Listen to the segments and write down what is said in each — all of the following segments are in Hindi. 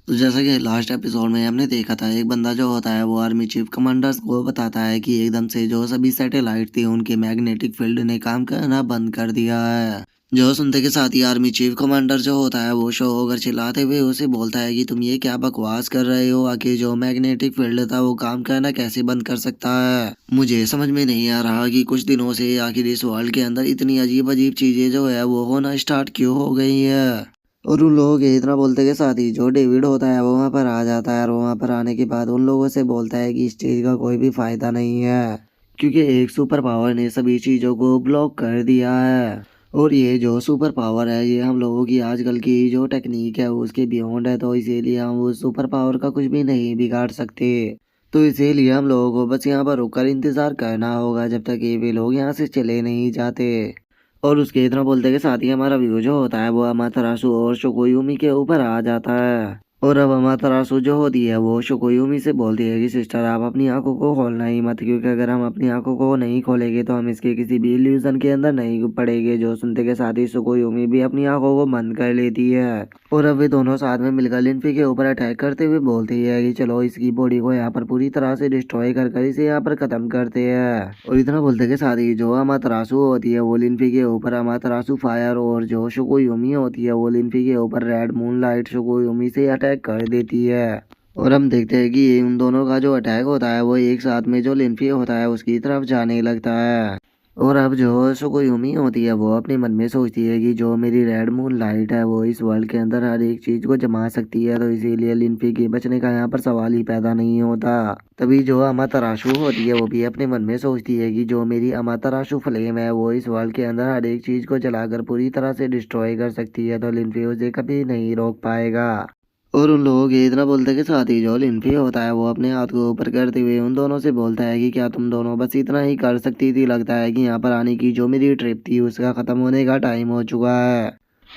तो जैसा कि लास्ट एपिसोड में हमने देखा था, एक बंदा जो होता है वो आर्मी चीफ कमांडर्स को बताता है कि एकदम से जो सभी सैटेलाइट थी उनके मैग्नेटिक फील्ड ने काम करना बंद कर दिया है। जो सुनते के साथ ही आर्मी चीफ कमांडर जो होता है वो शो होकर चिल्लाते हुए उसे बोलता है कि तुम ये क्या बकवास कर रहे हो, आखिर जो मैग्नेटिक फील्ड था वो काम करना कैसे बंद कर सकता है। मुझे समझ में नहीं आ रहा कि कुछ दिनों से आखिर इस वर्ल्ड के अंदर इतनी अजीब अजीब चीजें जो है वो होना स्टार्ट क्यों हो गई है। और उन लोगों के इतना बोलते के साथ ही जो डेविड होता है वो वहाँ पर आ जाता है और वहाँ पर आने के बाद उन लोगों से बोलता है कि इस चीज़ का कोई भी फायदा नहीं है, क्योंकि एक सुपर पावर ने सभी चीज़ों को ब्लॉक कर दिया है। और ये जो सुपर पावर है ये हम लोगों की आजकल की जो टेक्निक है उसके बियॉन्ड है, तो इसीलिए हम उस सुपर पावर का कुछ भी नहीं बिगाड़ सकते। तो इसीलिए हम लोगों को बस यहाँ पर रुककर इंतजार करना होगा जब तक ये वे लोग यहाँ से चले नहीं जाते। और उसके इतना बोलते के साथ ही हमारा व्यू जो होता है वो अमातरासु और शोकोयुमी के ऊपर आ जाता है। और अब अमातरासु जो होती है वो शोकोयुमी से बोलती है कि सिस्टर आप अपनी आंखों को खोलना ही मत, क्योंकि अगर हम अपनी आंखों को नहीं खोलेंगे तो हम इसके किसी भी इल्यूजन के अंदर नहीं पड़ेंगे। जो सुनते के साथ ही शोकोयुमी भी अपनी आंखों को बंद कर लेती है। और अब वे दोनों साथ में मिलकर लिन्फी के ऊपर अटैक करते हुए बोलती है कि चलो इसकी बॉडी को यहाँ पर पूरी तरह से डिस्ट्रॉय कर कर इसे यहाँ पर खत्म करते हैं। और इतना बोलते के साथ ही जो अमातरासु होती है वो लिन्फी के ऊपर अमातरासु फायर और जो शोकोयुमी होती है वो लिन्फी के ऊपर रेड मून लाइट शोकोयुमी से अटैक कर देती है। और हम देखते हैं कि उन दोनों का जो अटैक होता है वो एक साथ में जो लिन्फी होता है उसकी तरफ जाने लगता है। और अब जो सुकोयुमी होती है वो अपने मन में सोचती है कि जो मेरी रेड मून लाइट है वो इस वर्ल्ड के अंदर हर एक चीज को जमा सकती है, तो इसीलिए लिन्फी के बचने का यहाँ पर सवाल ही पैदा नहीं होता। तभी जो अमातरासु होती है वो भी अपने मन में सोचती है कि जो मेरी अमातरासु फ्लेम है वो इस वर्ल्ड के अंदर हर एक चीज को जलाकर पूरी तरह से डिस्ट्रॉय कर सकती है, तो लिन्फी उसे कभी नहीं रोक पाएगा। और उन लोगों के इतना बोलते के साथ ही जो लिन्फी होता है वो अपने हाथ को ऊपर करते हुए उन दोनों से बोलता है कि क्या तुम दोनों बस इतना ही कर सकती थी, लगता है कि यहाँ पर आने की जो मेरी ट्रिप थी उसका खत्म होने का टाइम हो चुका है।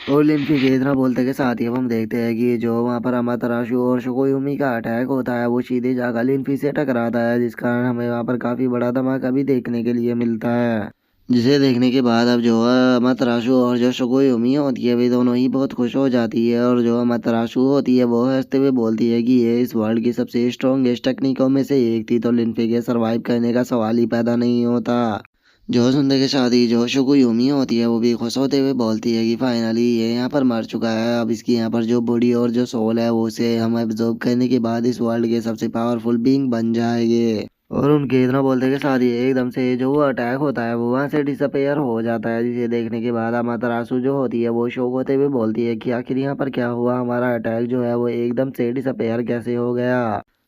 और लिन्फी के इतना बोलते के साथ ही अब हम देखते हैं कि जो वहाँ पर अमातरासु और शोकोयुमी का अटैक होता है वो सीधे जाकर लिन्फी से टकराता है, जिस कारण हमें वहाँ पर काफी बड़ा धमाका भी देखने के लिए मिलता है। जिसे देखने के बाद अब जो है अमातरासु और जो शोकोयुमी होती है वे दोनों ही बहुत खुश हो जाती है। और जो अमातरासु होती है वो हंसते हुए बोलती है कि ये इस वर्ल्ड की सबसे स्ट्रॉन्गेस्ट टेक्निकों में से एक थी, तो लिन्फी के सरवाइव करने का सवाल ही पैदा नहीं होता। जो सुनते के साथ ही जो शोकोयुमी होती है वो भी खुश होते हुए बोलती है कि फाइनली ये यहाँ पर मर चुका है, अब इसकी यहाँ पर जो बॉडी और जो सोल है वो उसे हम एब्जॉर्ब करने के बाद इस वर्ल्ड के सबसे पावरफुल बीइंग बन जाएंगे। और उनके इतना बोलते के साथ ही एकदम से जो वो अटैक होता है वो वहाँ से डिसअपेयर हो जाता है, जिसे देखने के बाद अमातरासु जो होती है वो शौक होते हुए बोलती है कि आखिर यहाँ पर क्या हुआ, हमारा अटैक जो है वो एकदम से डिसअपेयर कैसे हो गया।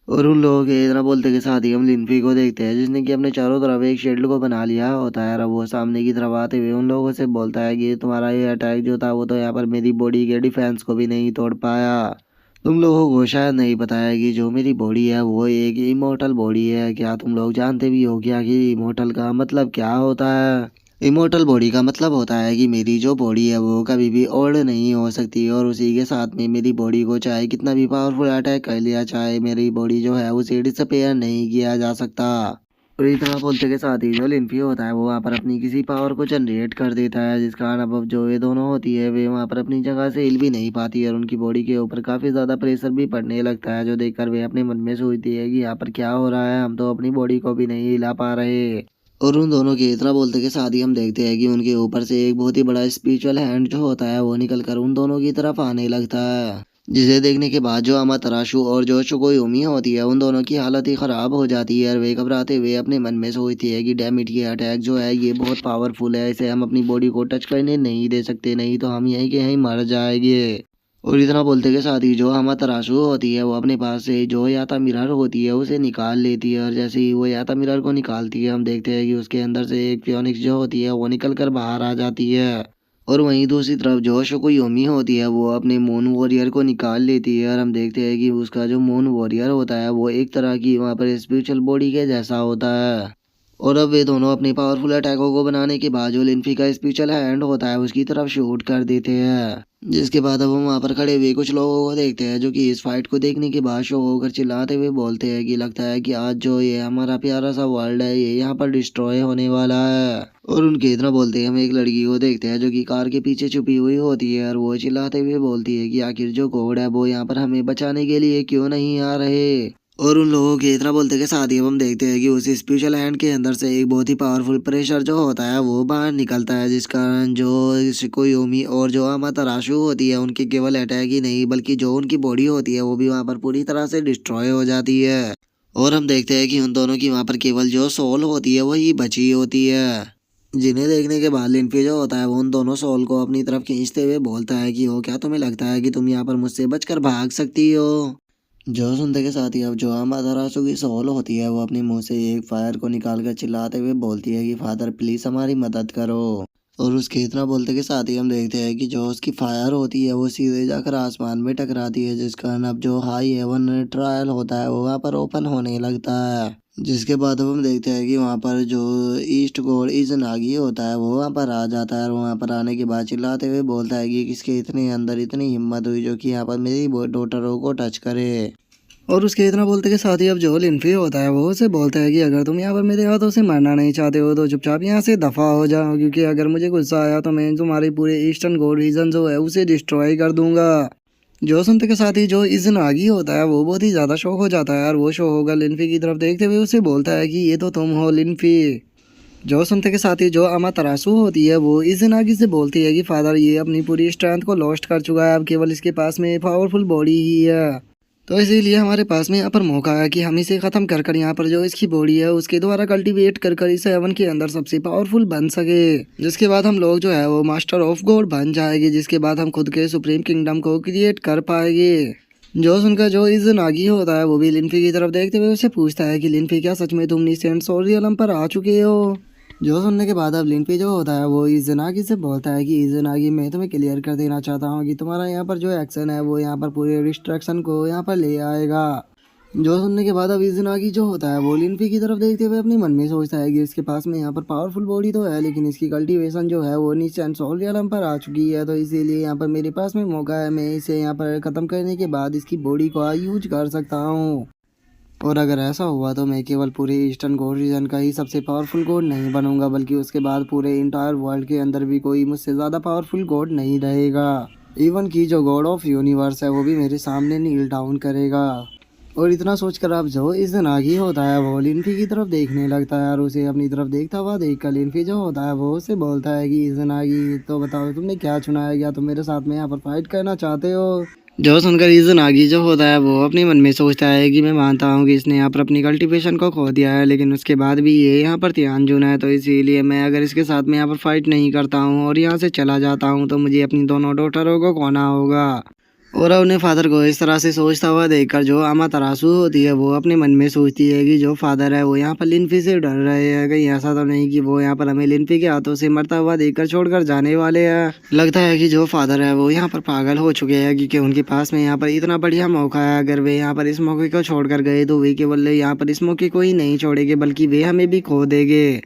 और उन लोगों के इतना बोलते के साथ ही हम लिन्फी को देखते हैं जिसने कि अपने चारों तरफ एक शील्ड को बना लिया होता है। और वो सामने की तरफ आते हुए उन लोगों से बोलता है कि तुम्हारा ये अटैक जो था वो तो यहाँ पर मेरी बॉडी के डिफेंस को भी नहीं तोड़ पाया। तुम लोगों को शायद नहीं पता है कि जो मेरी बॉडी है वो एक इमोर्टल बॉडी है। क्या तुम लोग जानते भी हो कि आखिर इमोर्टल का मतलब क्या होता है? इमोर्टल बॉडी का मतलब होता है कि मेरी जो बॉडी है वो कभी भी ओल्ड नहीं हो सकती, और उसी के साथ में मेरी बॉडी को चाहे कितना भी पावरफुल अटैक कर लिया चाहे मेरी बॉडी जो है उसे डिसअपेयर नहीं किया जा सकता। और इतना बोलते के साथ ही जो लिम्फी होता है वो वहाँ पर अपनी किसी पावर को जनरेट कर देता है, जिस कारण अब जो ये दोनों होती है वे वहाँ पर अपनी जगह से हिल भी नहीं पाती और उनकी बॉडी के ऊपर काफी ज्यादा प्रेशर भी पड़ने लगता है, जो देखकर वे अपने मन में सोचती है कि यहाँ पर क्या हो रहा है, हम तो अपनी बॉडी को भी नहीं हिला पा रहे। और उन दोनों के इतना बोलते के साथ ही हम देखते हैं कि उनके ऊपर से एक बहुत ही बड़ा स्पिरिचुअल हैंड जो होता है वो निकल कर उन दोनों की तरफ आने लगता है, जिसे देखने के बाद जो अमातरासु और जो शोकोयुमी होती है उन दोनों की हालत ही खराब हो जाती है। और वे घबराते हुए अपने मन में सोचती है कि डैम इट, ये अटैक जो है ये बहुत पावरफुल है, इसे हम अपनी बॉडी को टच करने नहीं दे सकते, नहीं तो हम यहीं के यहीं मर जाएंगे। और इतना बोलते के साथ ही जो अमातरासु होती है वो अपने पास से जो याता मिरर होती है उसे निकाल लेती है। और जैसे ही वो याता मिरर को निकालती है हम देखते हैं कि उसके अंदर से एक फियोनिक्स जो होती है वो निकल कर बाहर आ जाती है। और वहीं दूसरी तरफ जो शोकोयुमी होती है वो अपने मून वॉरियर को निकाल लेती है। और हम देखते हैं कि उसका जो मून वॉरियर होता है वो एक तरह की वहाँ पर स्पिरिचुअल बॉडी के जैसा होता है। और अब वे दोनों अपनी पावरफुल अटैकों को बनाने के बाद जो लिनफी का स्पेशल हैंड होता है उसकी तरफ शूट कर देते हैं। जिसके बाद अब हम वहाँ पर खड़े हुए कुछ लोगों को देखते हैं जो कि इस फाइट को देखने के बाद शो होकर चिल्लाते हुए बोलते हैं कि लगता है कि आज जो ये हमारा प्यारा सा वर्ल्ड है ये यहाँ पर डिस्ट्रॉय होने वाला है। और उनके इतना बोलते हैं हम एक लड़की को देखते हैं जो कि कार के पीछे छुपी हुई होती है और वो चिल्लाते हुए बोलती है कि आखिर जो गॉड है वो यहाँ पर हमें बचाने के लिए क्यों नहीं आ रहे। और उन लोगों के इतना बोलते के साथ ही अब हम देखते हैं कि उस स्पेशल हैंड के अंदर से एक बहुत ही पावरफुल प्रेशर जो होता है वो बाहर निकलता है, जिस कारण जो शिकोयोमी और जो अमातरासु होती है उनकी केवल अटैक ही नहीं बल्कि जो उनकी बॉडी होती है वो भी वहाँ पर पूरी तरह से डिस्ट्रॉय हो जाती है। और हम देखते हैं कि उन दोनों की वहाँ पर केवल जो सोल होती है वही बची होती है। जिन्हें देखने के बाद लिनफी जो होता है वो उन दोनों सोल को अपनी तरफ खींचते हुए बोलता है कि हो क्या तुम्हें लगता है कि तुम यहाँ पर मुझसे बचकर भाग सकती हो। जो सुनते के साथ ही अब जो अमातरासु की सोल होती है वो अपने मुंह से एक फायर को निकाल कर चिल्लाते हुए बोलती है कि फादर प्लीज हमारी मदद करो। और उसके इतना बोलते के साथ ही हम देखते हैं कि जो उसकी फायर होती है वो सीधे जाकर आसमान में टकराती है, जिस कारण अब जो हाई हेवन ट्रायल होता है वो वहाँ पर ओपन होने लगता है। जिसके बाद अब हम देखते हैं कि वहाँ पर जो ईस्ट गॉड इज़नागी होता है वो वहाँ पर आ जाता है और वहाँ पर आने के बाद चिल्लाते हुए बोलता है कि किसके इतने अंदर इतनी हिम्मत हुई जो कि यहाँ पर मेरी डॉटरों को टच करे। और उसके इतना बोलते के साथ ही अब जो लिनफी होता है वो उसे बोलता है कि अगर तुम यहाँ पर मेरे हाथों से मरना नहीं चाहते हो तो चुपचाप यहाँ से दफा हो जाओ, क्योंकि अगर मुझे गुस्सा आया तो मैं तुम्हारे पूरे ईस्टर्न गॉड रीजन जो है उसे डिस्ट्रॉय कर दूंगा। जो सुनते के साथ ही जो इज़नागी होता है वो बहुत ही ज़्यादा शौक हो जाता है और वो शो होगा लिनफी की तरफ देखते हुए उसे बोलता है कि ये तो तुम हो लिनफी। जो सुनते के साथ ही जो अमातरासु होती है वो इज़नागी से बोलती है कि फादर ये अपनी पूरी स्ट्रेंथ को लॉस्ट कर चुका है, अब केवल इसके पास में पावरफुल बॉडी ही है, तो इसीलिए हमारे पास में यहाँ पर मौका है कि हम इसे ख़त्म कर कर यहाँ पर जो इसकी बॉडी है उसके द्वारा कल्टीवेट कर कर इस हेवन के अंदर सबसे पावरफुल बन सके, जिसके बाद हम लोग जो है वो मास्टर ऑफ गॉड बन जाएंगे, जिसके बाद हम खुद के सुप्रीम किंगडम को क्रिएट कर पाएंगे। जो सुनकर जो इज़नागी होता है वो भी लिनफी की तरफ देखते हुए उसे पूछता है कि लिनफी क्या सच में तुम नीसेंट सोरियलम पर आ चुके हो। जो सुनने के बाद अब लिनफी जो होता है वो इज़नागी से बोलता है कि इज़नागी मैं तुम्हें क्लियर कर देना चाहता हूँ कि तुम्हारा यहाँ पर जो एक्शन है वो यहाँ पर पूरे डिस्ट्रैक्शन को यहाँ पर ले आएगा। जो सुनने के बाद अब इज़नागी जो होता है वो लिनफी की तरफ देखते हुए अपने मन में सोचता है कि इसके पास में यहाँ पर पावरफुल बॉडी तो है लेकिन इसकी कल्टीवेशन जो है वो नीचे सोलियम पर आ चुकी है, तो इसीलिए यहाँ पर मेरे पास में मौका है, मैं इसे यहाँ पर ख़त्म करने के बाद इसकी बॉडी को यूज कर सकता हूँ। और अगर ऐसा हुआ तो मैं केवल पूरे ईस्टर्न गॉड रीजन का ही सबसे पावरफुल गॉड नहीं बनूंगा बल्कि उसके बाद पूरे इंटायर वर्ल्ड के अंदर भी कोई मुझसे ज़्यादा पावरफुल गॉड नहीं रहेगा। इवन की जो गॉड ऑफ यूनिवर्स है वो भी मेरे सामने नील डाउन करेगा। और इतना सोचकर अब जो इज़नागी होता है वो लिनफी की तरफ देखने लगता है और उसे अपनी तरफ देखता हुआ देखकर लिनफी जो होता है वो उसे बोलता है कि इज़नागी तो बताओ तुमने क्या चुना है, क्या तुम मेरे साथ में यहाँ पर फाइट करना चाहते हो। जो सुनकर इज़नागी जो होता है वो अपने मन में सोचता है कि मैं मानता हूँ कि इसने यहाँ पर अपनी कल्टीवेशन को खो दिया है लेकिन उसके बाद भी ये यहाँ पर त्यानजुन है, तो इसीलिए मैं अगर इसके साथ में यहाँ पर फाइट नहीं करता हूँ और यहाँ से चला जाता हूँ तो मुझे अपनी दोनों डॉटरों को खोना होगा। और अपने फादर को इस तरह से सोचता हुआ देखकर जो अमातरासु होती है वो अपने मन में सोचती है कि जो फादर है वो यहाँ पर लिनफी से डर रहे हैं, कहीं ऐसा तो नहीं कि वो यहाँ पर हमें लिनफी के हाथों से मरता हुआ देखकर छोड़कर जाने वाले हैं। लगता है कि जो फादर है वो यहाँ पर पागल हो चुके हैं क्योंकि उनके पास में यहाँ पर इतना बढ़िया मौका है, अगर वे यहाँ पर इस मौके को छोड़कर गए तो वे केवल यहाँ पर इस मौके को ही नहीं छोड़ेंगे बल्कि वे हमें भी खो देंगे।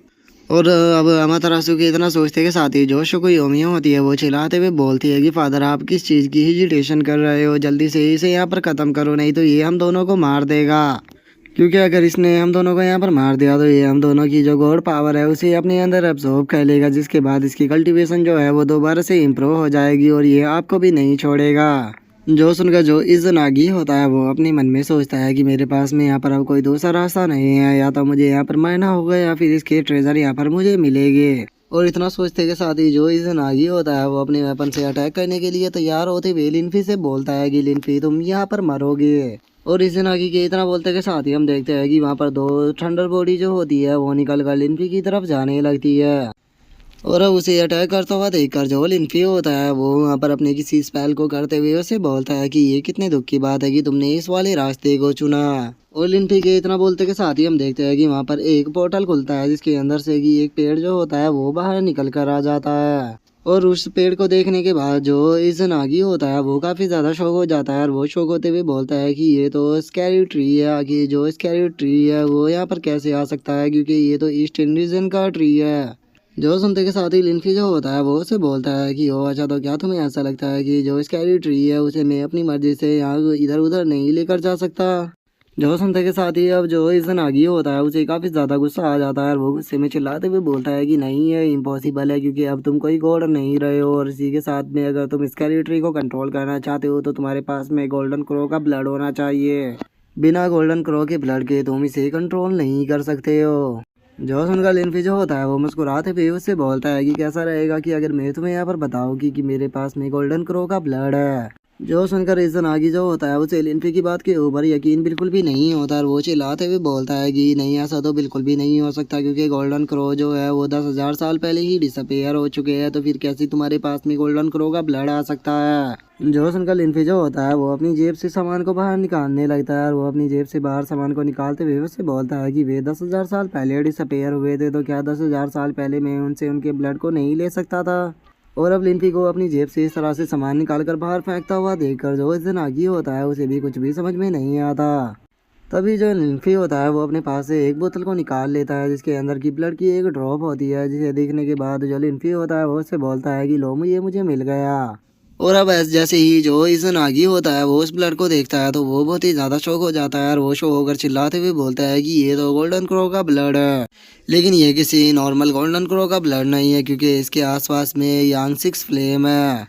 और अब अमातरासु के इतना सोचते के साथ ही जो शिकोयोमी होती है वो चिल्लाते हुए बोलती है कि फादर आप किस चीज़ की हेजिटेशन कर रहे हो, जल्दी से इसे यहाँ पर ख़त्म करो नहीं तो ये हम दोनों को मार देगा, क्योंकि अगर इसने हम दोनों को यहाँ पर मार दिया तो ये हम दोनों की जो गॉड पावर है उसे अपने अंदर एब्जॉर्ब कर लेगा, जिसके बाद इसकी कल्टीवेशन जो है वो दोबारा से इम्प्रूव हो जाएगी और ये आपको भी नहीं छोड़ेगा। जो सुनकर जो इज़नागी होता है वो अपने मन में सोचता है कि मेरे पास में यहाँ पर अब कोई दूसरा रास्ता नहीं है, या तो मुझे यहाँ पर मरना होगा या फिर इसके ट्रेजर यहाँ पर मुझे मिलेंगे। और इतना सोचते के साथ ही जो इज़नागी होता है वो अपने वेपन से अटैक करने के लिए तैयार होते हुए लिनफी से बोलता है कि लिनफी तुम यहाँ पर मरोगे। और इज़नागी के इतना बोलते के साथ ही हम देखते हैं कि वहाँ पर दो थंडर बॉडी जो होती है वो निकल कर लिनफी की तरफ जाने लगती है। और अब उसे अटैक करता हुआ देखकर जो लिनफी होता है वो वहाँ पर अपने किसी स्पेल को करते हुए उसे बोलता है कि ये कितने दुख की बात है कि तुमने इस वाले रास्ते को चुना। और लिनफी के इतना बोलते के साथ ही हम देखते हैं कि वहाँ पर एक पोर्टल खुलता है जिसके अंदर से कि एक पेड़ जो होता है वो बाहर निकल कर आ जाता है। और उस पेड़ को देखने के बाद जो इज़नागी होता है वो काफ़ी ज़्यादा शौक हो जाता है और वो शौक होते हुए बोलता है कि ये तो स्कैरी ट्री है। आगे जो स्कैरी ट्री है वो यहाँ पर कैसे आ सकता है, क्योंकि ये तो ईस्ट इंडीजन का ट्री है। जो सुनते के साथ ही लिनफी जो होता है वो उसे बोलता है कि ओ अच्छा, तो क्या तुम्हें ऐसा लगता है कि जो स्कैरी ट्री है उसे मैं अपनी मर्जी से यहाँ इधर उधर नहीं लेकर जा सकता। जो सुनते के साथ ही अब जो इज़नागी होता है उसे काफ़ी ज़्यादा गुस्सा आ जाता है और वो गुस्से में चिल्लाते हुए बोलता है कि नहीं, ये इम्पॉसिबल है, क्योंकि अब तुम कोई गॉड नहीं रहे हो और इसी के साथ में अगर तुम स्कैरी ट्री को कंट्रोल करना चाहते हो तो तुम्हारे पास में गोल्डन क्रो का ब्लड होना चाहिए। बिना गोल्डन क्रो के ब्लड के तुम इसे कंट्रोल नहीं कर सकते हो। जो सुनकर लिनफी जो होता है वो मुस्कुराते हुए उससे बोलता है कि कैसा रहेगा कि अगर मैं तुम्हें यहाँ पर बताऊँ कि मेरे पास में गोल्डन क्रो का ब्लड है। जो सुनकर इज़नागी जो होता है उसे लिनफी की बात के ऊपर यकीन बिल्कुल भी नहीं होता और वो चिल्लाते हुए बोलता है कि नहीं, ऐसा तो बिल्कुल भी नहीं हो सकता, क्योंकि गोल्डन क्रो जो है वो 10,000 साल पहले ही डिसअपेयर हो चुके हैं, तो फिर कैसे तुम्हारे पास में गोल्डन क्रो का ब्लड आ सकता है। जो सुनकर लिनफी जो होता है वो अपनी जेब से सामान को बाहर निकालने लगता है और वो अपनी जेब से बाहर सामान को निकालते हुए उससे बोलता है कि वे 10,000 साल पहले डिसअपेयर हुए थे, तो क्या 10,000 साल पहले मैं उनसे उनके ब्लड को नहीं ले सकता था। और अब लिनफी को अपनी जेब से इस तरह से सामान निकालकर बाहर फेंकता हुआ देखकर जो इज़नागी होता है उसे भी कुछ भी समझ में नहीं आता। तभी जो लिनफी होता है वो अपने पास से एक बोतल को निकाल लेता है जिसके अंदर की ब्लड की एक ड्रॉप होती है, जिसे देखने के बाद जो लिनफी होता है वो उससे बोलता है कि लो, ये मुझे मिल गया। और अब जैसे ही जो इज़नागी होता है वो उस ब्लड को देखता है तो वो बहुत ही ज़्यादा शौक हो जाता है और वो शौक होकर चिल्लाते हुए बोलता है कि ये तो गोल्डन क्रो का ब्लड है, लेकिन ये किसी नॉर्मल गोल्डन क्रो का ब्लड नहीं है, क्योंकि इसके आसपास में यांग सिक्स फ्लेम है।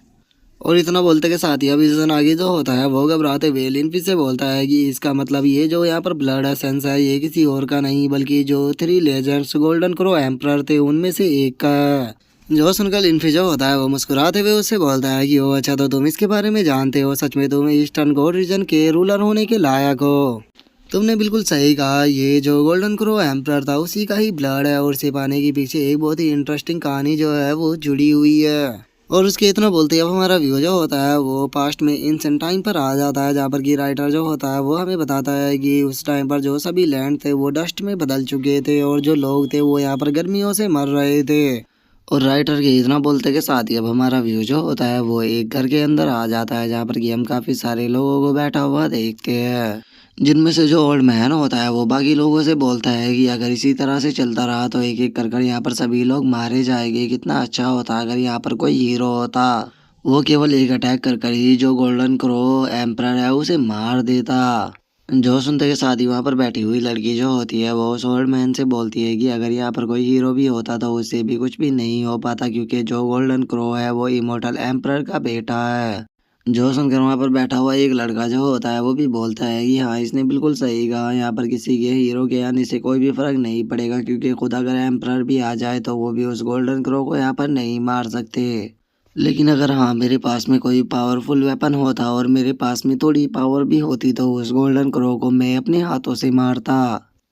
और इतना बोलते के साथ ही अब इज़नागी जो होता है वो घबराते हुए लिनफी से बोलता है कि इसका मतलब ये जो यहाँ पर ब्लड एसेंस है ये किसी और का नहीं बल्कि जो 3 लेजेंड्स गोल्डन क्रो एम्परर थे उनमें से एक का है। जो सुनकर लिनफी जो होता है वो मुस्कुराते हुए उससे बोलता है कि ओ अच्छा, तो तुम इसके बारे में जानते हो, सच में तुम ईस्टर्न गोल्ड रीजन के रूलर होने के लायक हो। तुमने बिल्कुल सही कहा, ये जो गोल्डन क्रो एम्परर था उसी का ही ब्लड है और इसे पाने के पीछे एक बहुत ही इंटरेस्टिंग कहानी जो है वो जुड़ी हुई है। और उसके इतना बोलते ही अब हमारा व्यू जो होता है वो पास्ट में इंसेंट टाइम पर आ जाता है, जहाँ पर की राइटर जो होता है वो हमें बताता है कि उस टाइम पर जो सभी लैंड थे वो डस्ट में बदल चुके थे और जो लोग थे वो यहाँ पर गर्मियों से मर रहे थे। और राइटर के इतना बोलते के साथ ही अब हमारा व्यू जो होता है वो एक घर के अंदर आ जाता है, जहाँ पर कि हम काफ़ी सारे लोगों को बैठा हुआ देखते हैं, जिनमें से जो ओल्ड मैन होता है वो बाकी लोगों से बोलता है कि अगर इसी तरह से चलता रहा तो एक एक कर यहाँ पर सभी लोग मारे जाएंगे। कितना अच्छा होता अगर यहाँ पर कोई हीरो होता, वो केवल एक अटैक कर ही जो गोल्डन क्रो एम्परर है उसे मार देता। जो सुनते के साथ ही वहाँ पर बैठी हुई लड़की जो होती है वो उस ओल्ड मैन से बोलती है कि अगर यहाँ पर कोई हीरो भी होता तो उससे भी कुछ भी नहीं हो पाता, क्योंकि जो गोल्डन क्रो है वो इमोर्टल एम्परर का बेटा है। जो सुनकर वहाँ पर बैठा हुआ एक लड़का जो होता है वो भी बोलता है कि हाँ, इसने बिल्कुल सही कहा, यहाँ पर किसी के हीरो के आने से कोई भी फर्क नहीं पड़ेगा, क्योंकि खुद अगर एम्परर भी आ जाए तो वो भी उस गोल्डन क्रो को यहाँ पर नहीं मार सकते। लेकिन अगर हाँ, मेरे पास में कोई पावरफुल वेपन होता और मेरे पास में थोड़ी पावर भी होती तो उस गोल्डन क्रो को मैं अपने हाथों से मारता।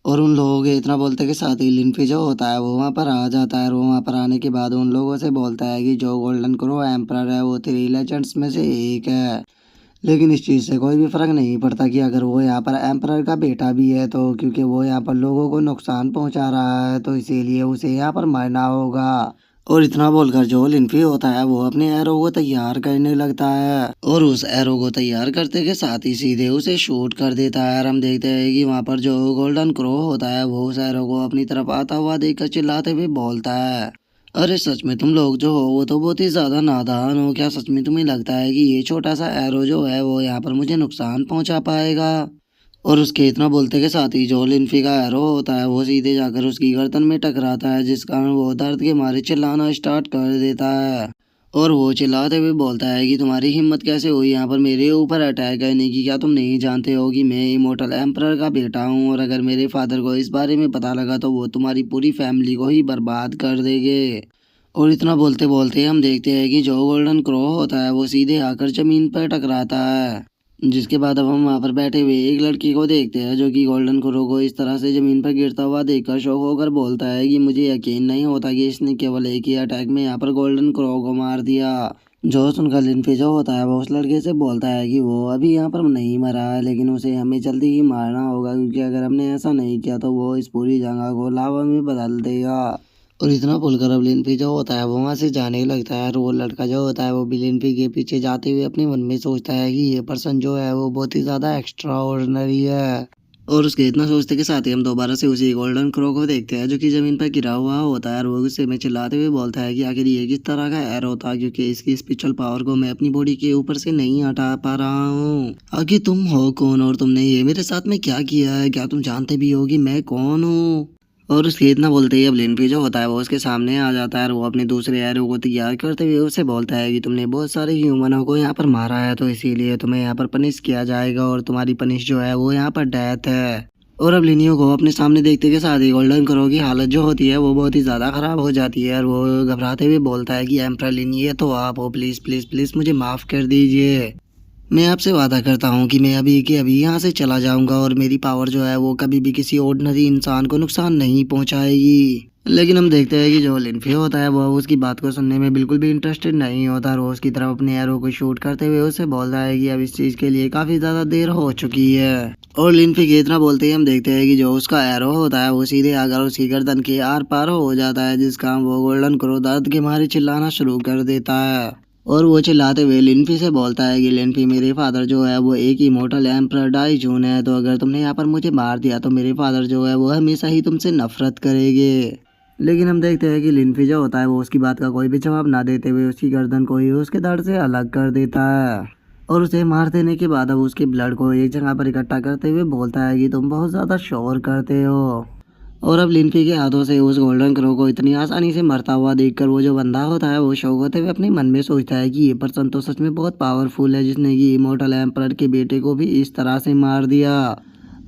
और उन लोगों के इतना बोलते के साथ ही लिनफी जो होता है वो वहाँ पर आ जाता है और वो वहाँ पर आने के बाद उन लोगों से बोलता है कि जो गोल्डन क्रो एम्परर है वो 3 लेजेंड्स में से एक है, लेकिन इस चीज़ से कोई भी फर्क नहीं पड़ता कि अगर वो यहाँ पर एम्परर का बेटा भी है, तो क्योंकि वो यहाँ पर लोगों को नुकसान पहुँचा रहा है तो इसीलिए उसे यहाँ पर मरना होगा। और इतना बोलकर जो लिनफी होता है वो अपने एरो को तैयार करने लगता है और उस एरो को तैयार करते के साथ ही सीधे उसे शूट कर देता है। और हम देखते हैं कि वहाँ पर जो गोल्डन क्रो होता है वो उस एरो को अपनी तरफ आता हुआ देखकर चिल्लाते हुए बोलता है, अरे सच में तुम लोग जो हो वो तो बहुत ही ज्यादा नादान हो, क्या सच में तुम्हें लगता है कि ये छोटा सा एरो जो है वो यहाँ पर मुझे नुकसान पहुंचा पाएगा। और उसके इतना बोलते के साथ ही जो लिनफी का एरो होता है वो सीधे जाकर उसकी गर्दन में टकराता है, जिस कारण वो दर्द के मारे चिल्लाना स्टार्ट कर देता है। और वो चिल्लाते हुए बोलता है कि तुम्हारी हिम्मत कैसे हुई यहाँ पर मेरे ऊपर अटैक करने की, क्या तुम नहीं जानते हो कि मैं इमोर्टल एम्परर का बेटा हूँ और अगर मेरे फादर को इस बारे में पता लगा तो वो तुम्हारी पूरी फैमिली को ही बर्बाद कर देंगे। और इतना बोलते बोलते हम देखते हैं कि जो गोल्डन क्रो होता है वो सीधे आकर जमीन पर टकराता है, जिसके बाद अब हम वहाँ पर बैठे हुए एक लड़की को देखते हैं जो कि गोल्डन क्रो को इस तरह से जमीन पर गिरता हुआ देखकर शौक होकर बोलता है कि मुझे यकीन नहीं होता कि इसने केवल एक ही अटैक में यहाँ पर गोल्डन क्रो को मार दिया। जो सुनकर लिनफी जो होता है वो उस लड़के से बोलता है कि वो अभी यहाँ पर नहीं मरा है, लेकिन उसे हमें जल्दी ही मारना होगा, क्योंकि अगर हमने ऐसा नहीं किया तो वो इस पूरी जगह को लावा में बदल देगा। और इतना बोलकर अब लिनफी जो होता है वो वहाँ से जाने लगता है और वो लड़का जो होता है वो भी लिनफी के पीछे जाते हुए अपने मन में सोचता है कि ये पर्सन जो है वो बहुत ही ज़्यादा एक्स्ट्रा ऑर्डिनरी है। और उसके इतना सोचते के साथ ही हम दोबारा से उसी गोल्डन क्रो को देखते हैं जो कि जमीन पर गिरा हुआ होता है और वो गुस्से में चिल्लाते हुए बोलता है कि आखिर ये किस तरह का एरो था, क्योंकि इसकी स्पिरिचुअल पावर को मैं अपनी बॉडी के ऊपर से नहीं हटा पा रहा हूँ। आखिर तुम हो कौन और तुमने ये मेरे साथ में क्या किया है? क्या तुम जानते भी हो कि मैं कौन हूँ? और उसके इतना बोलते ही अब लिनफी जो होता है वो उसके सामने आ जाता है और वो अपने दूसरे एरो को तैयार करते हुए उससे बोलता है कि तुमने बहुत सारे ह्यूमनों को यहाँ पर मारा है, तो इसीलिए तुम्हें यहाँ पर पनिश किया जाएगा और तुम्हारी पनिश जो है वो यहाँ पर डेथ है। और अब लिनियो को अपने सामने देखते के साथ ही गोल्डन क्रो की हालत जो होती है वो बहुत ही ज़्यादा ख़राब हो जाती है और वो घबराते हुए बोलता है कि एम्परर लिनियो तो आप हो, प्लीज़ प्लीज़ प्लीज़ मुझे माफ़ कर दीजिए। मैं आपसे वादा करता हूँ कि मैं अभी के अभी यहाँ से चला जाऊँगा और मेरी पावर जो है वो कभी भी किसी ऑर्डिनरी इंसान को नुकसान नहीं पहुँचाएगी। लेकिन हम देखते हैं कि जो लिनफी होता है वो उसकी बात को सुनने में बिल्कुल भी इंटरेस्टेड नहीं होता और वो उसकी तरफ अपने एरो को शूट करते हुए उसे बोलता है कि अब इस चीज़ के लिए काफ़ी ज़्यादा देर हो चुकी है। और लिनफी के इतना बोलते ही हम देखते हैं कि जो उसका एरो होता है वो सीधे आकर उसकी गर्दन के आर पार हो जाता है, जिसका वो गोल्डन क्रो दर्द के मारे चिल्लाना शुरू कर देता है। और वो चिल्लाते हुए लिनफी से बोलता है कि लिनफी, मेरे फादर जो है वो एक इमोर्टल एम्परर डाइजून है, तो अगर तुमने यहाँ पर मुझे मार दिया तो मेरे फादर जो है वो हमेशा ही तुमसे नफरत करेंगे। लेकिन हम देखते हैं कि लिनफी जो होता है वो उसकी बात का कोई भी जवाब ना देते हुए उसकी गर्दन को ही उसके धड़ से अलग कर देता है। और उसे मार देने के बाद अब उसके ब्लड को एक जगह पर इकट्ठा करते हुए बोलता है कि तुम बहुत ज़्यादा शोर करते हो। और अब लिनफी के हाथों से उस गोल्डन क्रो को इतनी आसानी से मरता हुआ देखकर वो जो बंदा होता है वो शौक होते हुए अपने मन में सोचता है कि ये पर्सन तो सच में बहुत पावरफुल है, जिसने कि इमोर्टल एम्परर के बेटे को भी इस तरह से मार दिया।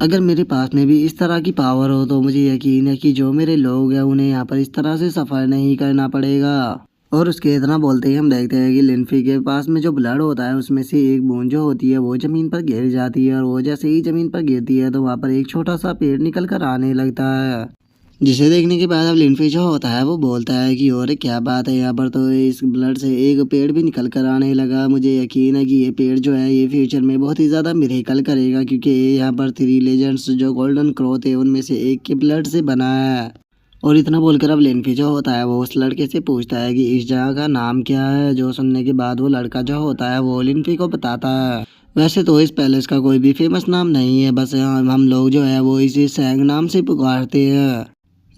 अगर मेरे पास में भी इस तरह की पावर हो तो मुझे यकीन है कि जो मेरे लोग हैं उन्हें यहाँ पर इस तरह से सफ़र नहीं करना पड़ेगा। और उसके इतना बोलते ही हम देखते हैं कि लिनफी के पास में जो ब्लड होता है उसमें से एक बूंद जो होती है वो ज़मीन पर गिर जाती है और वो जैसे ही ज़मीन पर गिरती है तो वहाँ पर एक छोटा सा पेड़ निकल कर आने लगता है, जिसे देखने के बाद अब लिनफी जो होता है वो बोलता है कि और क्या बात है, यहाँ पर तो इस ब्लड से एक पेड़ भी निकल कर आने लगा। मुझे यकीन है कि ये पेड़ जो है ये फ्यूचर में बहुत ही ज़्यादा मिरेकल करेगा, क्योंकि ये यहाँ पर 3 लेजेंड्स जो गोल्डन क्रो थे उनमें से एक के ब्लड से बना है। और इतना बोलकर अब लिनफी जो होता है वो उस लड़के से पूछता है कि इस जगह का नाम क्या है, जो सुनने के बाद वो लड़का जो होता है वो लिनफी को बताता है। वैसे तो इस पैलेस का कोई भी फेमस नाम नहीं है, बस हम लोग जो है वो इसे सैंग नाम से पुकारते हैं।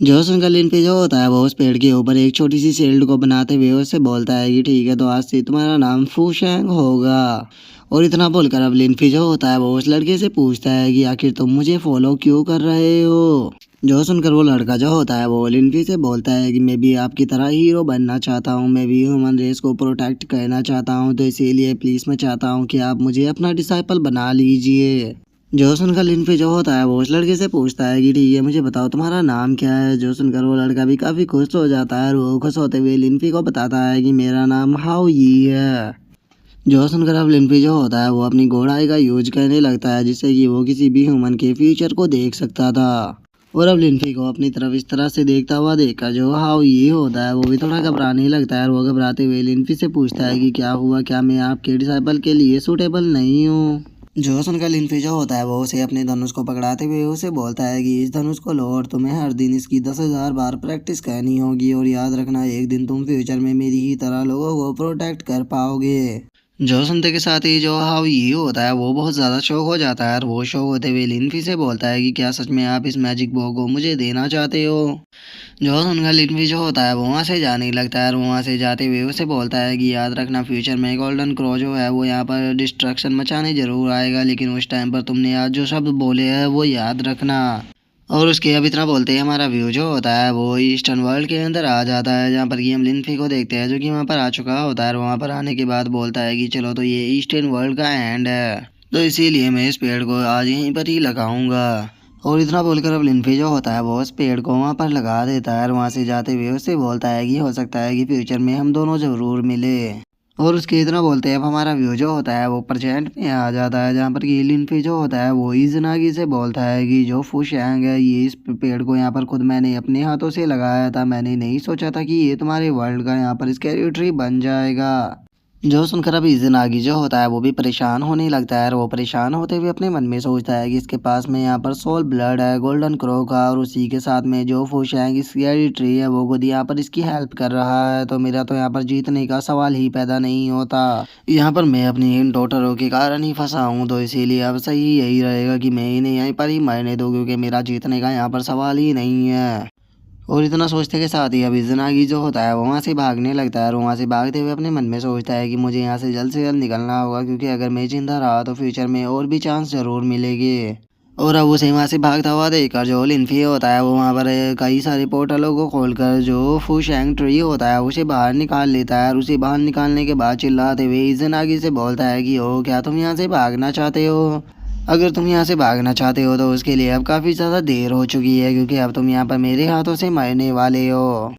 जो सुनकर लिनफी जो होता है वो उस पेड़ के ऊपर एक छोटी सी शील्ड को बनाते हुए उससे बोलता है कि ठीक है, तो आज से तुम्हारा नाम फूशैंग होगा। और इतना बोलकर अब लिनफी जो होता है वो उस लड़के से पूछता है कि आखिर तुम मुझे फॉलो क्यों कर रहे हो। जो सुनकर वो लड़का जो होता है वो लिनफी से बोलता है कि मैं भी आपकी तरह हीरो बनना चाहता हूँ, मैं भी ह्यूमन रेस को प्रोटेक्ट करना चाहता हूँ, तो इसीलिए प्लीज़ मैं चाहता हूँ कि आप मुझे अपना डिसाइपल बना लीजिए। जो सुनकर लिनफी जो होता है वो उस लड़के से पूछता है कि ठीक है, मुझे बताओ तुम्हारा नाम क्या है। जो सुनकर वो लड़का भी काफ़ी खुश हो जाता है और वो खुश होते हुए लिनफी को बताता है कि मेरा नाम हाओ यी है। जो सुनकर अब लिनफी जो होता है वो अपनी घोड़ाई का यूज करने लगता है, जिससे कि वो किसी भी ह्यूमन के फ्यूचर को देख सकता था। और अब लिनफी को अपनी तरफ इस तरह से देखता हुआ देखकर जो हाउ ये होता है वो भी थोड़ा घबराने लगता है और वो घबराते हुए लिनफी से पूछता है कि क्या हुआ, क्या मैं आपके डिसाइपल के लिए सूटेबल नहीं हूँ। जो सुनकर लिनफी जो होता है वो उसे अपने धनुष को पकड़ाते हुए उसे बोलता है कि इस धनुष को लो और तुम्हें हर दिन इसकी 10,000 बार प्रैक्टिस करनी होगी, और याद रखना एक दिन तुम फ्यूचर में मेरी ही तरह लोगों को प्रोटेक्ट कर पाओगे। जो सुनते के साथ ही जो हाउ ये होता है वो बहुत ज़्यादा शौक हो जाता है और वो शौक होते हुए लिनफी से बोलता है कि क्या सच में आप इस मैजिक बॉल को मुझे देना चाहते हो। जो सुनकर लिनफी जो होता है वो वहाँ से जाने लगता है और वहाँ से जाते हुए उसे बोलता है कि याद रखना फ्यूचर में गोल्डन क्रो जो है वो यहाँ पर डिस्ट्रक्शन मचाने ज़रूर आएगा, लेकिन उस टाइम पर तुमने आज जो शब्द बोले हैं वो याद रखना। और उसके अब इतना बोलते ही हमारा व्यू जो होता है वो ईस्टर्न वर्ल्ड के अंदर आ जाता है, जहाँ पर कि हम लिनफी को देखते हैं जो कि वहाँ पर आ चुका होता है और वहाँ पर आने के बाद बोलता है कि चलो तो ये ईस्टर्न वर्ल्ड का एंड है, तो इसीलिए मैं इस पेड़ को आज यहीं पर ही लगाऊंगा। और इतना बोलकर अब लिनफी जो होता है वो उस पेड़ को वहाँ पर लगा देता है और वहाँ से जाते हुए उससे बोलता है कि हो सकता है कि फ्यूचर में हम दोनों ज़रूर मिले। और उसके इतना बोलते हैं अब हमारा व्यू जो होता है वो प्रेजेंट में आ जाता है, जहाँ पर कि लिनफी जो होता है वो इज़नागी से बोलता है कि जो फूशैंग है ये इस पेड़ को यहाँ पर खुद मैंने अपने हाथों से लगाया था, मैंने नहीं सोचा था कि ये तुम्हारे वर्ल्ड का यहाँ पर स्कैरी ट्री बन जाएगा। जो सुनकर अब इज़नागी जो होता है वो भी परेशान होने लगता है और वो परेशान होते हुए अपने मन में सोचता है कि इसके पास में यहाँ पर सोल ब्लड है गोल्डन क्रो का और उसी के साथ में जो फूशैंग इसकी ट्री है वो खुद यहाँ पर इसकी हेल्प कर रहा है, तो मेरा तो यहाँ पर जीतने का सवाल ही पैदा नहीं होता। यहाँ पर मैं अपनी इन डॉटरों के कारण ही फंसा हूँ, तो इसीलिए अब सही यही रहेगा कि मैं इन्हें यहीं पर ही मरने दूँ क्योंकि मेरा जीतने का यहाँ पर सवाल ही नहीं है। और इतना सोचते के साथ ही अभी जनागी जो होता है वो वहाँ से भागने लगता है और वहाँ से भागते हुए अपने मन में सोचता है कि मुझे यहाँ से जल्द निकलना होगा क्योंकि अगर मैं जिंदा रहा तो फ्यूचर में और भी चांस ज़रूर मिलेगी। और अब उसे वहाँ से भागता हुआ देखकर जो लिनफी होता है वो वहाँ पर कई सारे पोर्टलों को खोलकर जो फूशैंग ट्री होता है उसे बाहर निकाल लेता है और उसे बाहर निकालने के बाद चिल्लाते हुए इज़नागी से बोलता है कि ओ क्या तुम यहाँ से भागना चाहते हो? अगर तुम यहाँ से भागना चाहते हो तो उसके लिए अब काफ़ी ज़्यादा देर हो चुकी है क्योंकि अब तुम यहाँ पर मेरे हाथों से मरने वाले हो।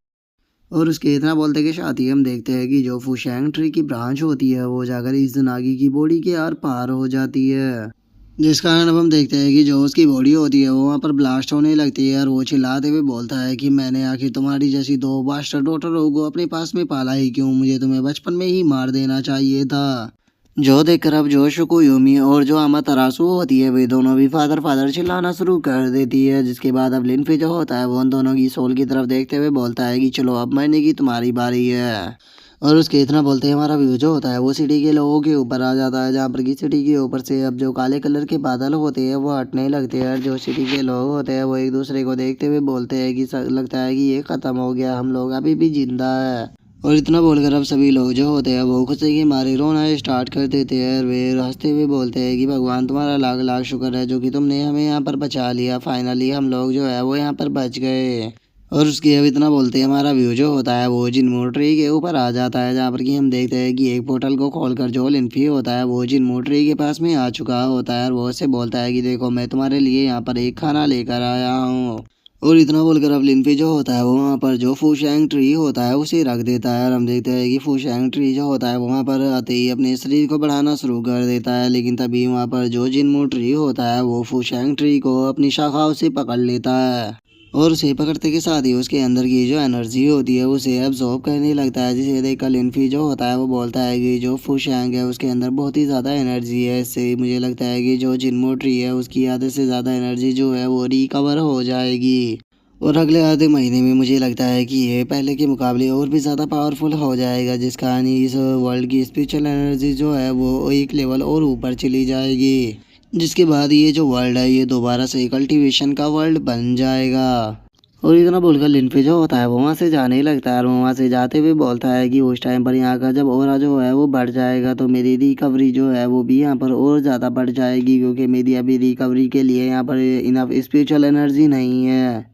और उसके इतना बोलते के साथ ही हम देखते हैं कि जो फूशैंग ट्री की ब्रांच होती है वो जाकर इज़नागी की बॉडी के आर पार हो जाती है, जिस कारण अब हम देखते हैं कि जो उसकी बॉडी होती है वो वहाँ पर ब्लास्ट होने लगती है और वो चिल्लाते हुए बोलता है कि मैंने आखिर तुम्हारी जैसी दो बास्टर डॉटरों को अपने पास में पाला ही क्यों, मुझे तुम्हें बचपन में ही मार देना चाहिए था। जो देखकर अब जो शुकोयोमी और जो अमातरासु होती है वे दोनों भी फादर फादर चिल्लाना शुरू कर देती है, जिसके बाद अब लिनफी जो होता है वो उन दोनों की सोल की तरफ देखते हुए बोलता है कि चलो अब मरने की तुम्हारी बारी है। और उसके इतना बोलते ही हमारा व्यू जो होता है वो सिटी के लोगों के ऊपर आ जाता है, जहाँ पर की सिटी के ऊपर से अब जो काले कलर के बादल होते हैं वो हटने लगते हैं और जो सिटी के लोग होते हैं वो एक दूसरे को देखते हुए बोलते हैं कि लगता है कि ये ख़त्म हो गया, हम लोग अभी भी जिंदा है। और इतना बोलकर अब सभी लोग जो होते हैं वो खुशी के मारे रोना स्टार्ट कर देते हैं और वे हंसते हुए बोलते हैं कि भगवान तुम्हारा लाख लाख शुक्र है जो कि तुमने हमें यहाँ पर बचा लिया, फाइनली हम लोग जो है वो यहाँ पर बच गए। और उसके अब इतना बोलते हैं हमारा व्यू जो होता है वो जिनमू ट्री के ऊपर आ जाता है, जहाँ पर कि हम देखते हैं कि एक पोर्टल को खोलकर जो लिनफी होता है वो जिनमू ट्री के पास में आ चुका होता है और वो उससे बोलता है कि देखो मैं तुम्हारे लिए यहाँ पर एक खाना लेकर आया हूँ। और इतना बोलकर अब लिनफी जो होता है वो वहाँ पर जो फूशैंग ट्री होता है उसे रख देता है और हम देखते हैं कि फूशैंग ट्री जो होता है वो वहाँ पर आते ही अपने शरीर को बढ़ाना शुरू कर देता है, लेकिन तभी वहाँ पर जो जिनमू ट्री होता है वो फूशैंग ट्री को अपनी शाखाओं से पकड़ लेता है और उसे पकड़ते के साथ ही उसके अंदर की जो एनर्जी होती है उसे एब्जॉर्ब करने लगता है, जिसे देखकर लिनफी जो होता है वो बोलता है कि जो फूशैंग है उसके अंदर बहुत ही ज़्यादा एनर्जी है, इससे मुझे लगता है कि जो जिनमो ट्री है उसकी आधे से ज़्यादा एनर्जी जो है वो रिकवर हो जाएगी और अगले आधे महीने में मुझे लगता है कि ये पहले के मुकाबले और भी ज़्यादा पावरफुल हो जाएगा, जिस कारण इस वर्ल्ड की स्पिरिचुअल एनर्जी जो है वो एक लेवल और ऊपर चली जाएगी, जिसके बाद ये जो वर्ल्ड है ये दोबारा से कल्टीवेशन का वर्ल्ड बन जाएगा। और इतना बोलकर लिनफी जो होता है वो वहाँ से जाने लगता है और वहाँ से जाते हुए बोलता है कि उस टाइम पर यहाँ का जब ओरा जो है वो बढ़ जाएगा तो मेरी रिकवरी जो है वो भी यहाँ पर और ज़्यादा बढ़ जाएगी, क्योंकि मेरी अभी रिकवरी के लिए यहाँ पर इनफ स्पिरिचुअल एनर्जी नहीं है।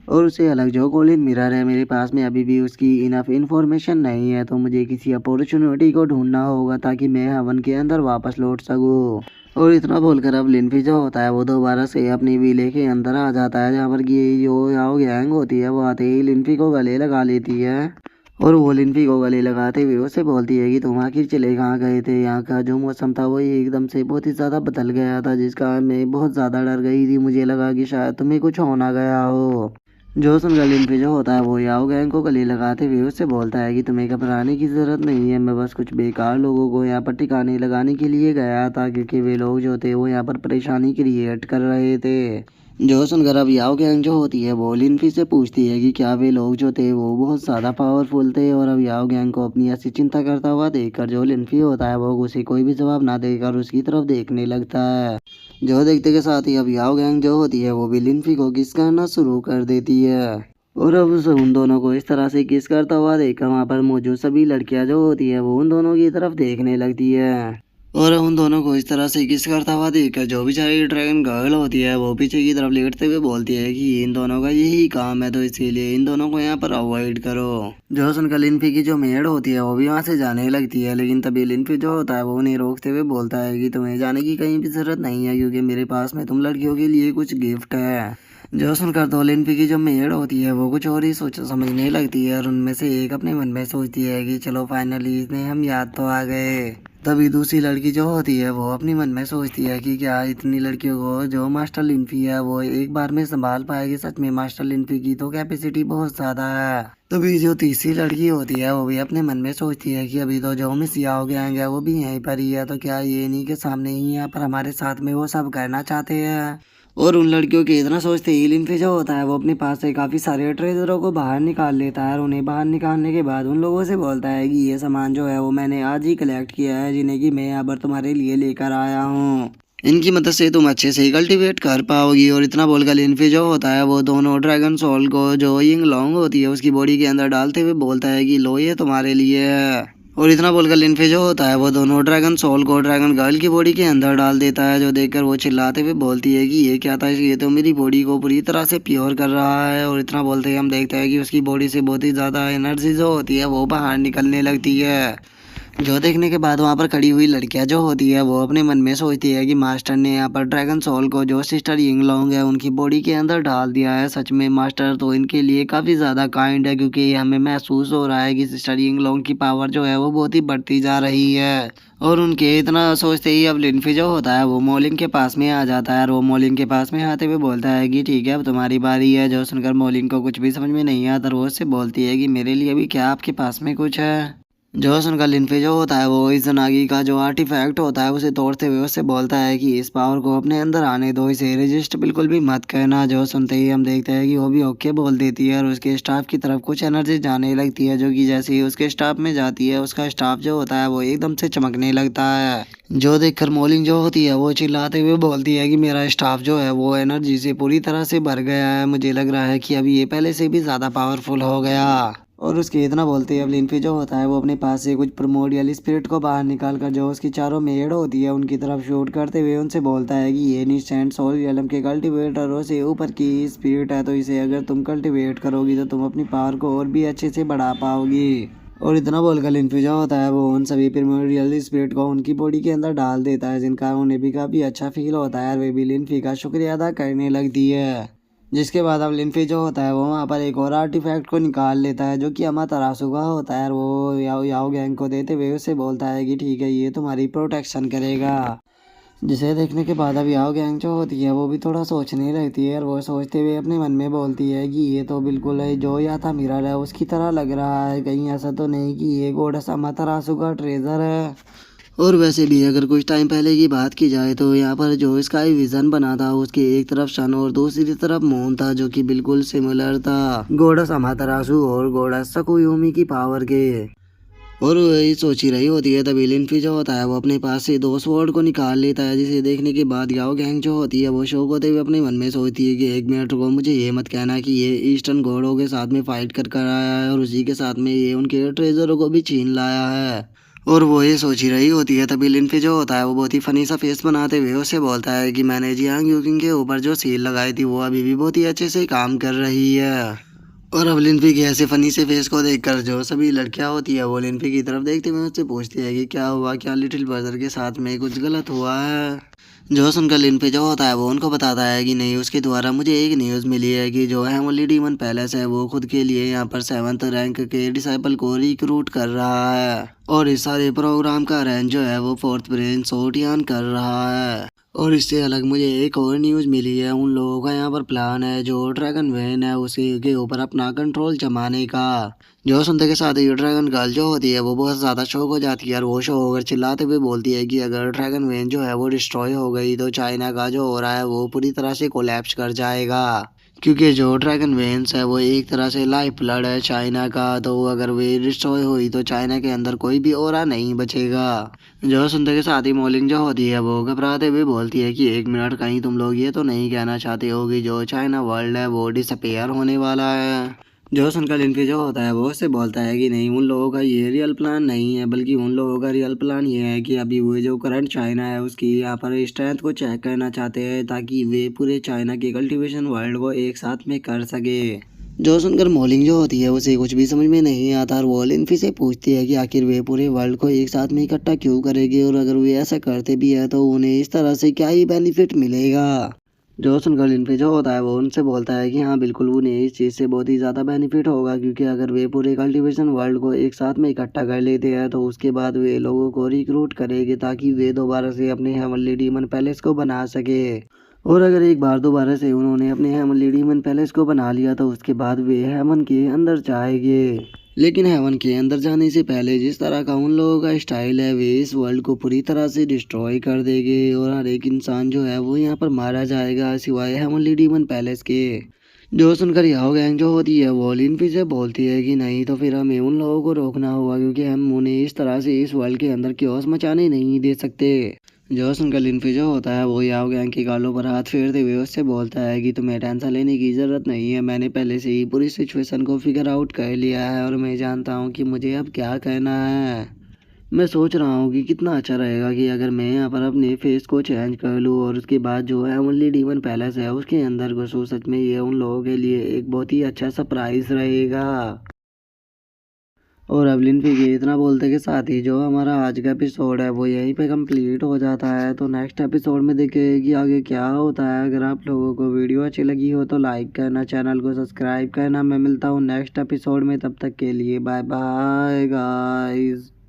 और उससे अलग जो गोल्डन मिरर है मेरे पास में अभी भी उसकी इनफ इंफॉर्मेशन नहीं है, तो मुझे किसी अपॉर्चुनिटी को ढूंढना होगा ताकि मैं हवन के अंदर वापस लौट सकूँ। और इतना बोलकर अब लिनफी जो होता है वो दोबारा से अपनी विले के अंदर आ जाता है, जहाँ पर कि जो याओ गैंग होती है वो आते ही लिनफी को गले लगा लेती है और वो लिनफी को गले लगाते हुए उससे बोलती है कि तुम आखिर चले कहाँ गए थे, यहाँ का जो मौसम था वो एकदम से बहुत ही ज़्यादा बदल गया था, जिसका मैं बहुत ज़्यादा डर गई थी, मुझे लगा कि शायद तुम्हें कुछ होना गया हो। जो सुनकर लिनफी जो होता है वो याओ गैंग को गले लगाते हुए उससे बोलता है कि तुम्हें घबराने की ज़रूरत नहीं है, मैं बस कुछ बेकार लोगों को यहाँ पर ठिकाने लगाने के लिए गया था क्योंकि वे लोग जो थे वो यहाँ पर परेशानी क्रिएट कर रहे थे। जो सुनकर अब याओ गैंग जो होती है वो लिनफी से पूछती है कि क्या वे लोग जो थे वो बहुत ज़्यादा पावरफुल थे, और अब याओ गैंग को अपनी ऐसी चिंता करता हुआ देखकर जो लिनफी होता है वो उसे कोई भी जवाब ना देकर उसकी तरफ देखने लगता है। जो देखते के साथ ही अब याओ गैंग जो होती है वो भी लिनफी को किस करना शुरू कर देती है और अब उन दोनों को इस तरह से किस करता हुआ देखकर वहाँ पर मौजूद सभी लड़कियां जो होती है वो उन दोनों की तरफ देखने लगती है और उन दोनों को इस तरह से किस करता हुआ देखकर जो बेचारी ड्रैगन गर्ल होती है वो पीछे की तरफ लेटते हुए बोलती है कि इन दोनों का यही काम है, तो इसीलिए इन दोनों को यहाँ पर अवॉइड करो। जो सुनकर लिनफी की जो मेड होती है वो भी वहाँ से जाने लगती है, लेकिन तभी लिनफी जो होता है वो उन्हें रोकते हुए बोलता है कि तुम्हें जाने की कहीं भी जरूरत नहीं है क्योंकि मेरे पास में तुम लड़कियों के लिए कुछ गिफ्ट है। जो सुनकर दो लिनफी की जो मेड होती है वो कुछ और ही सोच समझने लगती है और उनमें से एक अपने मन में सोचती है कि चलो फाइनली इतने हम याद तो आ गए। तभी दूसरी लड़की जो होती है वो अपनी मन में सोचती है कि क्या इतनी लड़कियों को जो मास्टर लिनफी है वो एक बार में संभाल पाएगी। सच में मास्टर लिनफी की तो कैपेसिटी बहुत ज्यादा है। तभी जो तीसरी लड़की होती है वो भी अपने मन में सोचती है कि अभी तो जो मिस याओ गैंग है वो भी यहीं पर ही है, तो क्या ये नहीं के सामने ही यहाँ पर हमारे साथ में वो सब करना चाहते हैं। और उन लड़कियों के इतना सोचते ही लिनफी जो होता है वो अपने पास से काफी सारे ट्रेजरों को बाहर निकाल लेता है और उन्हें बाहर निकालने के बाद उन लोगों से बोलता है कि ये सामान जो है वो मैंने आज ही कलेक्ट किया है, जिन्हें कि मैं यहाँ पर तुम्हारे लिए लेकर आया हूँ। इनकी मदद से तुम अच्छे से कल्टीवेट कर पाओगी। और इतना बोलकर लिनफी जो होता है वो दोनों ड्रैगन सोल को जो यिंग लॉन्ग होती है उसकी बॉडी के अंदर डालते हुए बोलता है कि लो ये तुम्हारे लिए है। और इतना बोलकर लिनफी जो होता है वो दोनों ड्रैगन सोल को ड्रैगन गर्ल की बॉडी के अंदर डाल देता है, जो देखकर वो चिल्लाते हुए बोलती है कि ये क्या था, ये तो मेरी बॉडी को पूरी तरह से प्योर कर रहा है। और इतना बोलते ही हम देखते हैं कि उसकी बॉडी से बहुत ही ज़्यादा एनर्जी जो होती है वो बाहर निकलने लगती है। जो देखने के बाद वहाँ पर खड़ी हुई लड़कियां जो होती है वो अपने मन में सोचती है कि मास्टर ने यहाँ पर ड्रैगन सोल को जो सिस्टर यिंगलोंग है उनकी बॉडी के अंदर डाल दिया है। सच में मास्टर तो इनके लिए काफ़ी ज़्यादा काइंड है, क्योंकि हमें महसूस हो रहा है कि सिस्टर यिंगलोंग की पावर जो है वो बहुत ही बढ़ती जा रही है। और उनके इतना सोचते ही अब लिनफी जो होता है वो मोलिन के पास में आ जाता है और वो मोलिन के पास में आते हुए बोलता है कि ठीक है अब तुम्हारी बारी है। जो सुनकर मोलिन को कुछ भी समझ में नहीं आता और वो उससे बोलती है कि मेरे लिए भी क्या आपके पास में कुछ है। जो सुनकर लिनफी जो होता है वो इस जनागी का जो आर्टिफैक्ट होता है उसे तोड़ते हुए उससे बोलता है कि इस पावर को अपने अंदर आने दो, इसे रजिस्ट बिल्कुल भी मत करना। जो सुनते ही हम देखते हैं कि वो भी ओके बोल देती है और उसके स्टाफ की तरफ कुछ एनर्जी जाने लगती है, जो कि जैसे ही उसके स्टाफ में जाती है उसका स्टाफ जो होता है वो एकदम से चमकने लगता है। जो देखकर मोलिंग जो होती है वो चिल्लाते हुए बोलती है कि मेरा स्टाफ जो है वो एनर्जी से पूरी तरह से भर गया है, मुझे लग रहा है कि अभी ये पहले से भी ज़्यादा पावरफुल हो गया। और उसके इतना बोलते ही अब लिनफी जो होता है वो अपने पास से कुछ प्रिमोर्डियल स्पिरिट को बाहर निकाल कर जो उसकी चारों मेड होती है उनकी तरफ शूट करते हुए उनसे बोलता है कि ये निस्टेंट सोल रियलम के कल्टिवेटरों से ऊपर की स्पिरिट है, तो इसे अगर तुम कल्टिवेट करोगी तो तुम अपनी पावर को और भी अच्छे से बढ़ा पाओगी। और इतना बोलकर लिनफी जो होता है वो उन सभी प्रिमोर्डियल स्पिरिट को उनकी बॉडी के अंदर डाल देता है, जिनका उन्हें भी काफ़ी अच्छा फील होता है और वे भी लिनफी का शुक्रिया अदा करने लगती है। जिसके बाद अब लिनफी जो होता है वो वहाँ पर एक और आर्टिफैक्ट को निकाल लेता है, जो कि अमातरासु का होता है और वो याओ याओ गैंग को देते हुए उससे बोलता है कि ठीक है ये तुम्हारी प्रोटेक्शन करेगा। जिसे देखने के बाद अब याओ गैंग जो होती है वो भी थोड़ा सोचने लगती है और वो सोचते हुए अपने मन में बोलती है कि ये तो बिल्कुल है जो या था मिरर है उसकी तरह लग रहा है, कहीं ऐसा तो नहीं कि ये गोडस अमातरासु का ट्रेजर है। और वैसे भी अगर कुछ टाइम पहले की बात की जाए तो यहाँ पर जो स्काई विजन बना था उसके एक तरफ सन और दूसरी तरफ मून था, जो कि बिल्कुल सिमिलर था गोडस अमातरासु और गोडस सकुयोमी की पावर के। और वो यही सोच ही रही होती है तभी लिनफी जो होता है वो अपने पास से दो स्वॉर्ड को निकाल लेता है, जिसे देखने के बाद याओ गैंग जो होती है वो शौक होते हुए अपने मन में सोचती है कि एक मिनट को मुझे ये मत कहना कि ये ईस्टर्न घोड़ों के साथ में फाइट कर कर आया है और उसी के साथ में ये उनके ट्रेजरों को भी छीन लाया है। और वो ये सोच ही रही होती है तभी लिनफी जो होता है वो बहुत ही फनी सा फेस बनाते हुए उससे बोलता है कि मैंने जियांग यूकिंग के ऊपर जो सील लगाई थी वो अभी भी बहुत ही अच्छे से काम कर रही है। और अब लिनफी के ऐसे फनी से फेस को देखकर जो सभी लड़कियां होती है वो लिनफी की तरफ देखते हुए उससे पूछती है कि क्या हुआ, क्या लिटिल ब्रदर के साथ में कुछ गलत हुआ है। जो सुनकर लिनफी जो होता है वो उनको बताता है कि नहीं, उसके द्वारा मुझे एक न्यूज़ मिली है कि जो हेवनली डीमन पैलेस है वो खुद के लिए यहाँ पर 7th रैंक के डिसाइपल को रिक्रूट कर रहा है और इस सारे प्रोग्राम का रेंज जो है वो 4th प्रिंस सोटियान कर रहा है। और इससे अलग मुझे एक और न्यूज़ मिली है, उन लोगों का यहाँ पर प्लान है जो ड्रैगन वेन है उसी के ऊपर अपना कंट्रोल जमाने का। जो सुनते के साथ ही ड्रैगन गर्ल जो होती है वो बहुत ज़्यादा शौक हो जाती है और वो शो होकर चिल्लाते हुए बोलती है कि अगर ड्रैगन वेन जो है वो डिस्ट्रॉय हो गई तो चाइना का जो हो रहा है वो पूरी तरह से कोलैप्स कर जाएगा, क्योंकि जो ड्रैगन वेन्स है वो एक तरह से लाइफ ब्लड है चाइना का, तो अगर वे डिस्ट्रॉय हुई तो चाइना के अंदर कोई भी ओरा नहीं बचेगा। जो सुनते के साथ ही मोलिंग जो होती है वो घबराते हुए बोलती है कि एक मिनट, कहीं तुम लोग ये तो नहीं कहना चाहते हो कि जो चाइना वर्ल्ड है वो डिसअपेयर होने वाला है। जो सुनकर लिनफी जो होता है वो उससे बोलता है कि नहीं, उन लोगों का ये रियल प्लान नहीं है, बल्कि उन लोगों का रियल प्लान ये है कि अभी वो जो करंट चाइना है उसकी यहाँ पर स्ट्रेंथ को चेक करना चाहते हैं, ताकि वे पूरे चाइना के कल्टीवेशन वर्ल्ड को एक साथ में कर सके। जो सुनकर मोलिंग जो होती है उसे कुछ भी समझ में नहीं आता और वो लिनफी से पूछती है कि आखिर वे पूरे वर्ल्ड को एक साथ में इकट्ठा क्यों करेंगे और अगर वे ऐसा करते भी है तो उन्हें इस तरह से क्या ही बेनिफिट मिलेगा। जो सुनकर लिनफी जो होता है वो उनसे बोलता है कि हाँ बिल्कुल उन्हें इस चीज़ से बहुत ही ज़्यादा बेनिफिट होगा, क्योंकि अगर वे पूरे कल्टीवेशन वर्ल्ड को एक साथ में इकट्ठा कर लेते हैं तो उसके बाद वे लोगों को रिक्रूट करेंगे ताकि वे दोबारा से अपने हेवनली डीमन पैलेस को बना सके। और अगर एक बार दोबारा से उन्होंने अपने हेवनली डीमन पैलेस को बना लिया तो उसके बाद वे हेवन के अंदर जाएंगे। लेकिन हेवन के अंदर जाने से पहले जिस तरह का उन लोगों का स्टाइल है वे इस वर्ल्ड को पूरी तरह से डिस्ट्रॉय कर देंगे और हर एक इंसान जो है वो यहाँ पर मारा जाएगा सिवाय हेवनली डीमन पैलेस के। जो सुनकर याओ गैंग जो होती है वो लिनफी से बोलती है कि नहीं तो फिर हमें उन लोगों को रोकना होगा, क्योंकि हम उन्हें इस तरह से इस वर्ल्ड के अंदर क्योस मचाने नहीं दे सकते। जो सुनकर लिनफी जो होता है वो याओ गैंग के गालों पर हाथ फेरते हुए उससे बोलता है कि तुम्हें टेंशन लेने की ज़रूरत नहीं है, मैंने पहले से ही पूरी सिचुएशन को फिगर आउट कर लिया है और मैं जानता हूँ कि मुझे अब क्या कहना है। मैं सोच रहा हूँ कि कितना अच्छा रहेगा कि अगर मैं यहाँ पर अपने फेस को चेंज कर लूँ और उसके बाद जो है ओनली डीमन पैलेस है उसके अंदर घुसूँ। सच में ये उन लोगों के लिए एक बहुत ही अच्छा सरप्राइज रहेगा। और अब लिनफी के इतना बोलते के साथ ही जो हमारा आज का एपिसोड है वो यहीं पे कंप्लीट हो जाता है। तो नेक्स्ट एपिसोड में देखें कि आगे क्या होता है। अगर आप लोगों को वीडियो अच्छी लगी हो तो लाइक करना, चैनल को सब्सक्राइब करना। मैं मिलता हूँ नेक्स्ट एपिसोड में, तब तक के लिए बाय बाय गाइस।